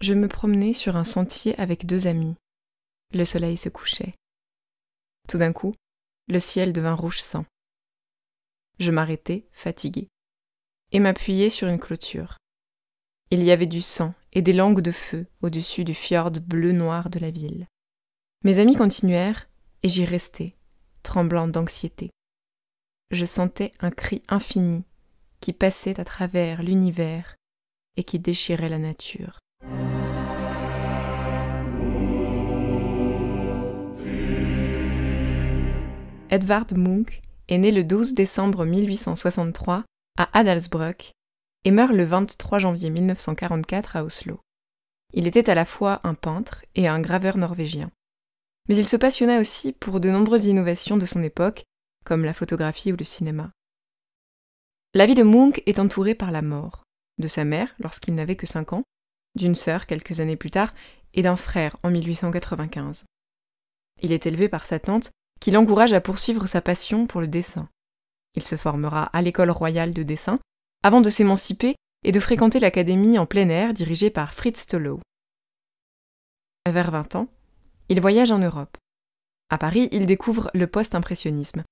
Je me promenais sur un sentier avec 2 amis. Le soleil se couchait. Tout d'un coup, le ciel devint rouge sang. Je m'arrêtai, fatigué, et m'appuyai sur une clôture. Il y avait du sang et des langues de feu au-dessus du fjord bleu-noir de la ville. Mes amis continuèrent, et j'y restai, tremblant d'anxiété. Je sentais un cri infini qui passait à travers l'univers et qui déchirait la nature. Edvard Munch est né le 12 décembre 1863 à Adalsbrück et meurt le 23 janvier 1944 à Oslo. Il était à la fois un peintre et un graveur norvégien. Mais il se passionna aussi pour de nombreuses innovations de son époque, comme la photographie ou le cinéma. La vie de Munch est entourée par la mort, de sa mère lorsqu'il n'avait que 5 ans, d'une sœur quelques années plus tard et d'un frère en 1895. Il est élevé par sa tante qui l'encourage à poursuivre sa passion pour le dessin. Il se formera à l'école royale de dessin avant de s'émanciper et de fréquenter l'académie en plein air dirigée par Fritz Tolow. Vers 20 ans, il voyage en Europe. À Paris, il découvre le post-impressionnisme,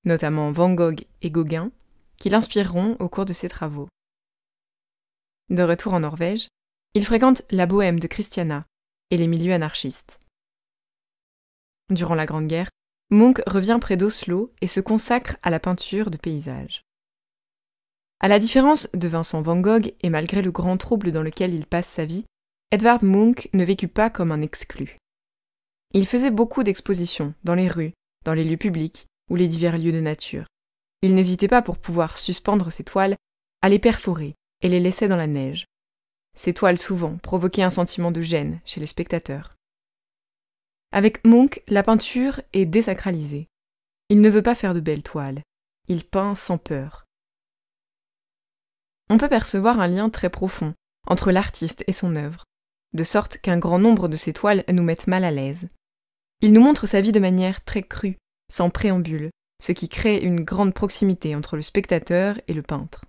notamment Van Gogh et Gauguin, qui l'inspireront au cours de ses travaux. De retour en Norvège, il fréquente la bohème de Christiania et les milieux anarchistes. Durant la Grande Guerre, Munch revient près d'Oslo et se consacre à la peinture de paysages. À la différence de Vincent van Gogh et malgré le grand trouble dans lequel il passe sa vie, Edvard Munch ne vécut pas comme un exclu. Il faisait beaucoup d'expositions dans les rues, dans les lieux publics ou les divers lieux de nature. Il n'hésitait pas pour pouvoir suspendre ses toiles à les perforer et les laissait dans la neige. Ces toiles souvent provoquaient un sentiment de gêne chez les spectateurs. Avec Munch, la peinture est désacralisée. Il ne veut pas faire de belles toiles. Il peint sans peur. On peut percevoir un lien très profond entre l'artiste et son œuvre, de sorte qu'un grand nombre de ses toiles nous mettent mal à l'aise. Il nous montre sa vie de manière très crue, sans préambule, ce qui crée une grande proximité entre le spectateur et le peintre.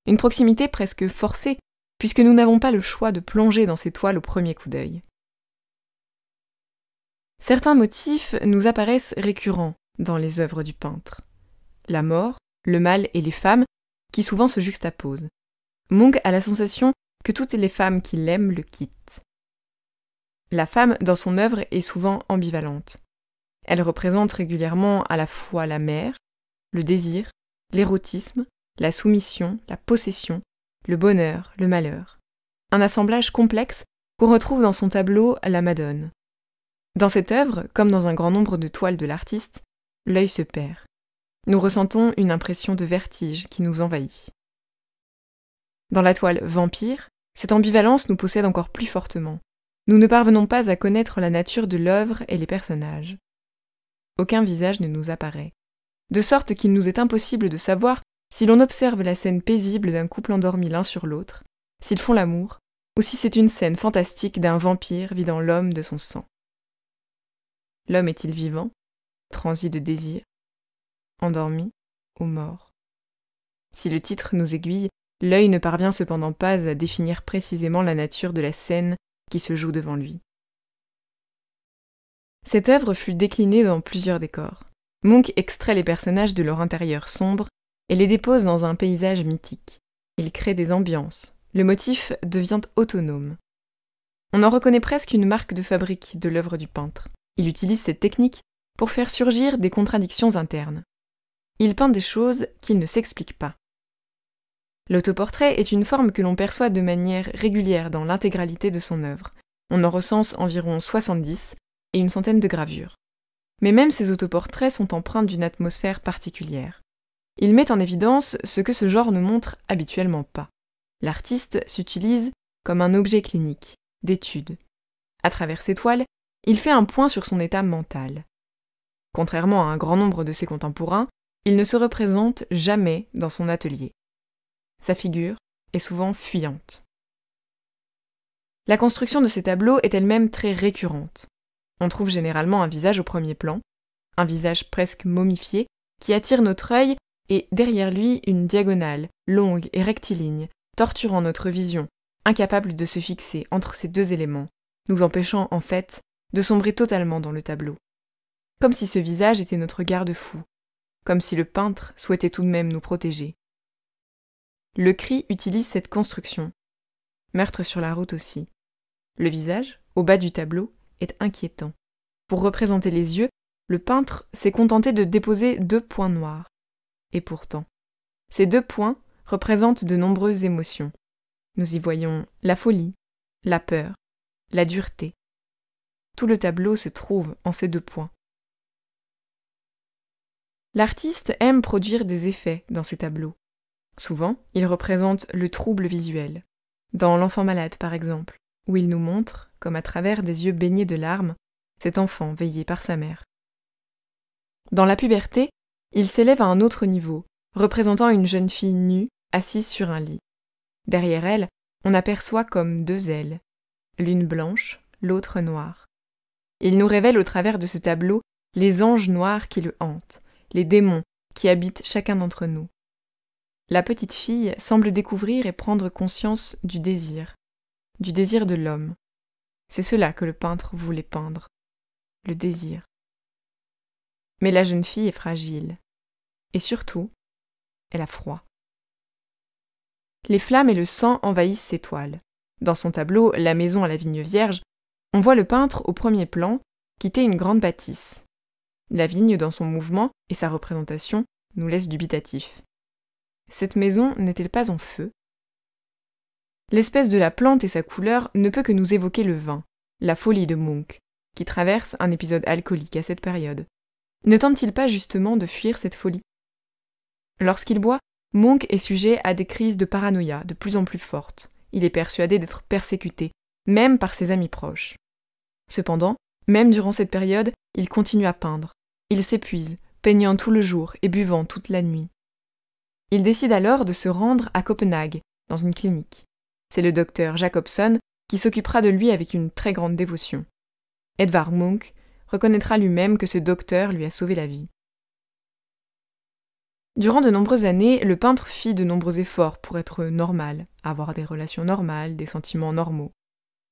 Une proximité presque forcée, puisque nous n'avons pas le choix de plonger dans ces toiles au premier coup d'œil. Certains motifs nous apparaissent récurrents dans les œuvres du peintre. La mort, le mal et les femmes, qui souvent se juxtaposent. Munch a la sensation que toutes les femmes qui l'aiment le quittent. La femme, dans son œuvre, est souvent ambivalente. Elle représente régulièrement à la fois la mère, le désir, l'érotisme, la soumission, la possession, le bonheur, le malheur. Un assemblage complexe qu'on retrouve dans son tableau La Madone. Dans cette œuvre, comme dans un grand nombre de toiles de l'artiste, l'œil se perd. Nous ressentons une impression de vertige qui nous envahit. Dans la toile Vampire, cette ambivalence nous possède encore plus fortement. Nous ne parvenons pas à connaître la nature de l'œuvre et les personnages. Aucun visage ne nous apparaît, de sorte qu'il nous est impossible de savoir si l'on observe la scène paisible d'un couple endormi l'un sur l'autre, s'ils font l'amour, ou si c'est une scène fantastique d'un vampire vidant l'homme de son sang. L'homme est-il vivant, transi de désir, endormi ou mort? Si le titre nous aiguille, l'œil ne parvient cependant pas à définir précisément la nature de la scène qui se joue devant lui. Cette œuvre fut déclinée dans plusieurs décors. Munch extrait les personnages de leur intérieur sombre et les dépose dans un paysage mythique. Il crée des ambiances. Le motif devient autonome. On en reconnaît presque une marque de fabrique de l'œuvre du peintre. Il utilise cette technique pour faire surgir des contradictions internes. Il peint des choses qu'il ne s'explique pas. L'autoportrait est une forme que l'on perçoit de manière régulière dans l'intégralité de son œuvre. On en recense environ 70 et une centaine de gravures. Mais même ces autoportraits sont empreints d'une atmosphère particulière. Ils mettent en évidence ce que ce genre ne montre habituellement pas. L'artiste s'utilise comme un objet clinique, d'étude. À travers ses toiles, il fait un point sur son état mental. Contrairement à un grand nombre de ses contemporains, il ne se représente jamais dans son atelier. Sa figure est souvent fuyante. La construction de ces tableaux est elle-même très récurrente. On trouve généralement un visage au premier plan, un visage presque momifié, qui attire notre œil et derrière lui une diagonale, longue et rectiligne, torturant notre vision, incapable de se fixer entre ces deux éléments, nous empêchant en fait de sombrer totalement dans le tableau. Comme si ce visage était notre garde-fou, comme si le peintre souhaitait tout de même nous protéger. Le cri utilise cette construction. Meurtre sur la route aussi. Le visage, au bas du tableau, est inquiétant. Pour représenter les yeux, le peintre s'est contenté de déposer 2 points noirs. Et pourtant, ces 2 points représentent de nombreuses émotions. Nous y voyons la folie, la peur, la dureté. Tout le tableau se trouve en ces 2 points. L'artiste aime produire des effets dans ses tableaux. Souvent, il représente le trouble visuel. Dans L'Enfant malade, par exemple, où il nous montre, comme à travers des yeux baignés de larmes, cet enfant veillé par sa mère. Dans La puberté, il s'élève à un autre niveau, représentant une jeune fille nue, assise sur un lit. Derrière elle, on aperçoit comme 2 ailes, l'une blanche, l'autre noire. Il nous révèle au travers de ce tableau les anges noirs qui le hantent, les démons qui habitent chacun d'entre nous. La petite fille semble découvrir et prendre conscience du désir de l'homme. C'est cela que le peintre voulait peindre, le désir. Mais la jeune fille est fragile, et surtout, elle a froid. Les flammes et le sang envahissent ses toiles. Dans son tableau « La maison à la vigne vierge », on voit le peintre au premier plan quitter une grande bâtisse. La vigne dans son mouvement et sa représentation nous laissent dubitatifs. Cette maison n'est-elle pas en feu ? L'espèce de la plante et sa couleur ne peut que nous évoquer le vin, la folie de Munch, qui traverse un épisode alcoolique à cette période. Ne tente-t-il pas justement de fuir cette folie ? Lorsqu'il boit, Munch est sujet à des crises de paranoïa de plus en plus fortes. Il est persuadé d'être persécuté, même par ses amis proches. Cependant, même durant cette période, il continue à peindre. Il s'épuise, peignant tout le jour et buvant toute la nuit. Il décide alors de se rendre à Copenhague, dans une clinique. C'est le docteur Jacobson qui s'occupera de lui avec une très grande dévotion. Edvard Munch reconnaîtra lui-même que ce docteur lui a sauvé la vie. Durant de nombreuses années, le peintre fit de nombreux efforts pour être normal, avoir des relations normales, des sentiments normaux.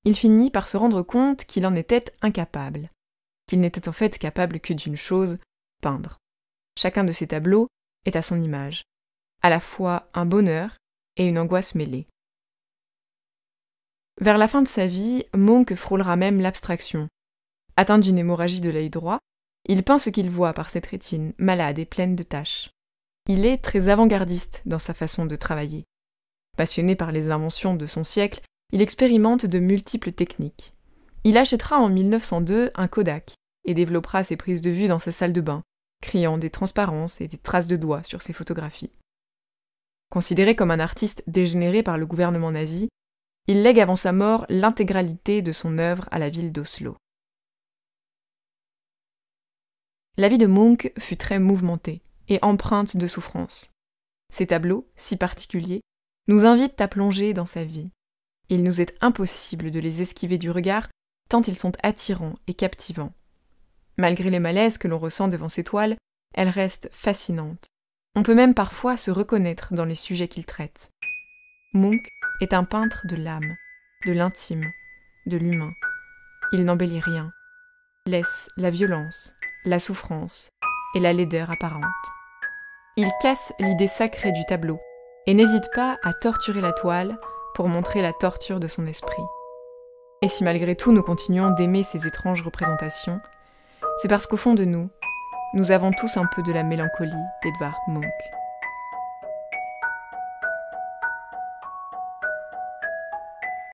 Il finit par se rendre compte qu'il en était incapable, qu'il n'était en fait capable que d'une chose, peindre. Chacun de ses tableaux est à son image, à la fois un bonheur et une angoisse mêlée. Vers la fin de sa vie, Munch frôlera même l'abstraction. Atteint d'une hémorragie de l'œil droit, il peint ce qu'il voit par cette rétine, malade et pleine de taches. Il est très avant-gardiste dans sa façon de travailler. Passionné par les inventions de son siècle, il expérimente de multiples techniques. Il achètera en 1902 un Kodak et développera ses prises de vue dans sa salle de bain, créant des transparences et des traces de doigts sur ses photographies. Considéré comme un artiste dégénéré par le gouvernement nazi, il lègue avant sa mort l'intégralité de son œuvre à la ville d'Oslo. La vie de Munch fut très mouvementée et empreinte de souffrance. Ses tableaux, si particuliers, nous invitent à plonger dans sa vie. Il nous est impossible de les esquiver du regard tant ils sont attirants et captivants. Malgré les malaises que l'on ressent devant ces toiles, elles restent fascinantes. On peut même parfois se reconnaître dans les sujets qu'il traite. Munch est un peintre de l'âme, de l'intime, de l'humain. Il n'embellit rien, laisse la violence, la souffrance et la laideur apparente. Il casse l'idée sacrée du tableau et n'hésite pas à torturer la toile pour montrer la torture de son esprit. Et si malgré tout nous continuons d'aimer ces étranges représentations, c'est parce qu'au fond de nous, nous avons tous un peu de la mélancolie d'Edvard Munch.